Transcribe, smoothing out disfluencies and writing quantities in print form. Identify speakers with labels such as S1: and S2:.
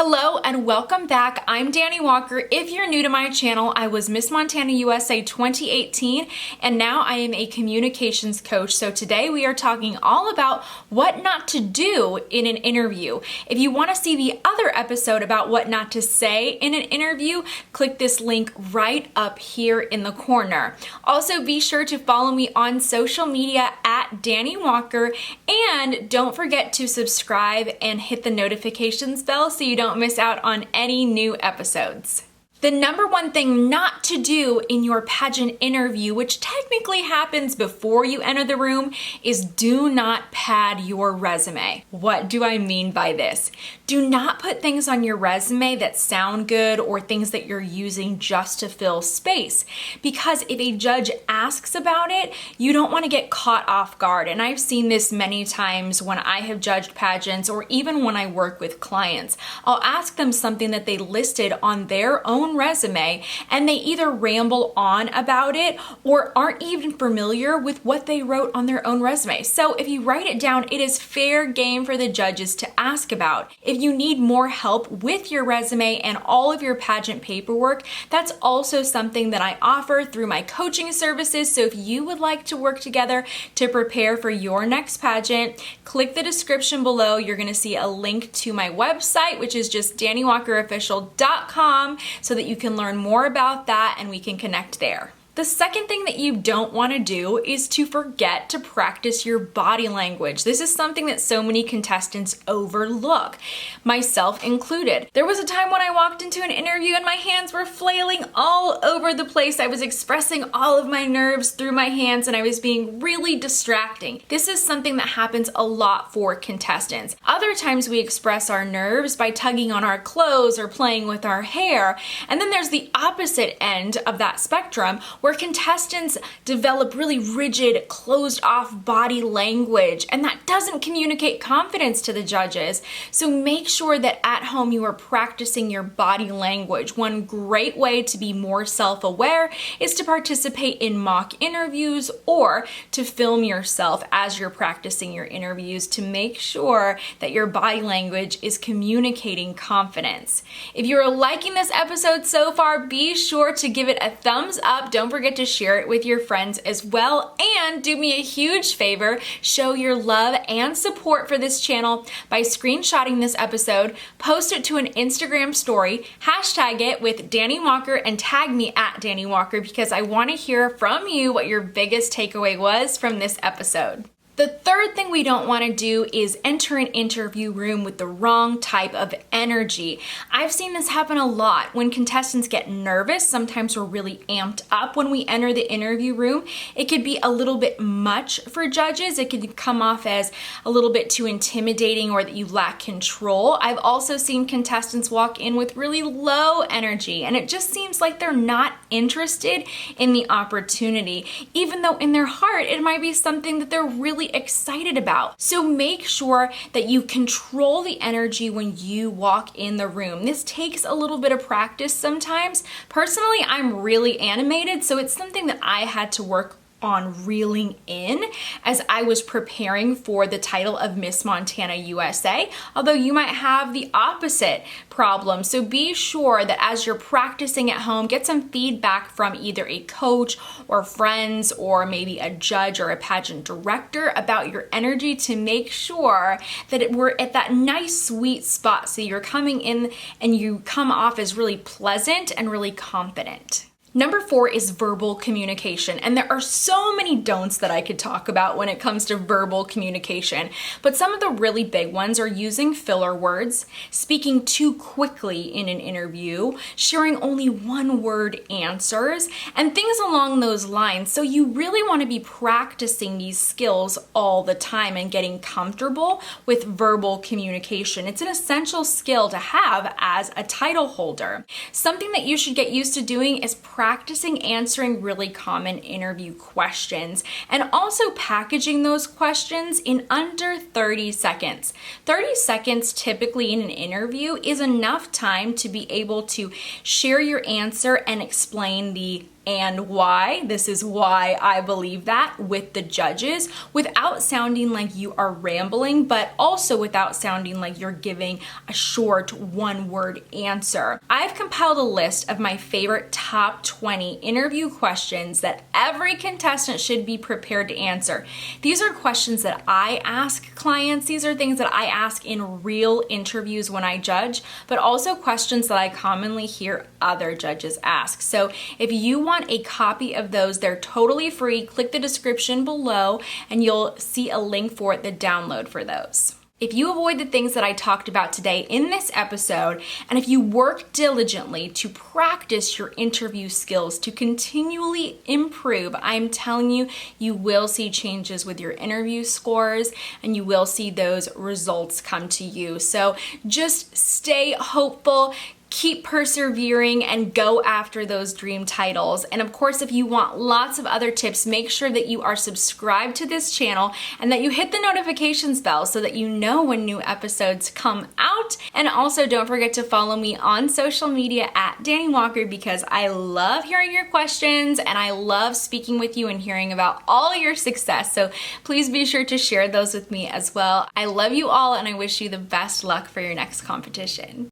S1: Hello and welcome back. I'm Dani Walker. If you're new to my channel, I was Miss Montana USA 2018 and now I am a communications coach. So today we are talking all about what not to do in an interview. If you want to see the other episode about what not to say in an interview, click this link right up here in the corner. Also, be sure to follow me on social media at Dani Walker, and don't forget to subscribe and hit the notifications bell so you don't miss out on any new episodes. The number one thing not to do in your pageant interview, which technically happens before you enter the room, is do not pad your resume. What do I mean by this? Do not put things on your resume that sound good or things that you're using just to fill space. Because if a judge asks about it, you don't want to get caught off guard. And I've seen this many times when I have judged pageants or even when I work with clients. I'll ask them something that they listed on their own resume and they either ramble on about it or aren't even familiar with what they wrote on their own resume. So if you write it down, it is fair game for the judges to ask about. If you need more help with your resume and all of your pageant paperwork, that's also something that I offer through my coaching services. So if you would like to work together to prepare for your next pageant, click the description below. You're going to see a link to my website, which is just DaniWalkerOfficial.com, so that you can learn more about that and we can connect there. The second thing that you don't want to do is to forget to practice your body language. This is something that so many contestants overlook, myself included. There was a time when I walked into an interview and my hands were flailing all over the place. I was expressing all of my nerves through my hands and I was being really distracting. This is something that happens a lot for contestants. Other times we express our nerves by tugging on our clothes or playing with our hair. And then there's the opposite end of that spectrum where contestants develop really rigid, closed-off body language, and that doesn't communicate confidence to the judges. So make sure that at home you are practicing your body language. One great way to be more self-aware is to participate in mock interviews or to film yourself as you're practicing your interviews to make sure that your body language is communicating confidence. If you're liking this episode so far, be sure to give it a thumbs up. Don't forget to share it with your friends as well, and do me a huge favor, show your love and support for this channel by screenshotting this episode, post it to an Instagram story, hashtag it with Dani Walker, and tag me at Dani Walker because I want to hear from you what your biggest takeaway was from this episode. The third thing we don't want to do is enter an interview room with the wrong type of energy. I've seen this happen a lot. When contestants get nervous, sometimes we're really amped up when we enter the interview room. It could be a little bit much for judges. It could come off as a little bit too intimidating or that you lack control. I've also seen contestants walk in with really low energy and it just seems like they're not interested in the opportunity, even though in their heart it might be something that they're really excited about. So make sure that you control the energy when you walk in the room. This takes a little bit of practice sometimes. Personally, I'm really animated, so it's something that I had to work on reeling in as I was preparing for the title of Miss Montana USA, although you might have the opposite problem. So be sure that as you're practicing at home, get some feedback from either a coach or friends or maybe a judge or a pageant director about your energy to make sure that we're at that nice sweet spot so you're coming in and you come off as really pleasant and really confident. Number 4 is verbal communication, and there are so many don'ts that I could talk about when it comes to verbal communication, but some of the really big ones are using filler words, speaking too quickly in an interview, sharing only one-word answers, and things along those lines. So you really want to be practicing these skills all the time and getting comfortable with verbal communication. It's an essential skill to have as a title holder. Something that you should get used to doing is practicing answering really common interview questions and also packaging those questions in under 30 seconds. 30 seconds typically in an interview is enough time to be able to share your answer and explain the and why. This is why I believe that with the judges, without sounding like you are rambling, but also without sounding like you're giving a short one-word answer. I've compiled a list of my favorite top 20 interview questions that every contestant should be prepared to answer. These are questions that I ask clients. These are things that I ask in real interviews when I judge, but also questions that I commonly hear other judges ask. So if you want a copy of those, they're totally free. Click the description below and you'll see a link for the download for those. If you avoid the things that I talked about today in this episode, and if you work diligently to practice your interview skills to continually improve, I'm telling you, you will see changes with your interview scores and you will see those results come to you. So just stay hopeful. Keep persevering and go after those dream titles. And of course, if you want lots of other tips, make sure that you are subscribed to this channel and that you hit the notifications bell so that you know when new episodes come out. And also don't forget to follow me on social media at Dani Walker, because I love hearing your questions and I love speaking with you and hearing about all your success. So please be sure to share those with me as well. I love you all and I wish you the best luck for your next competition.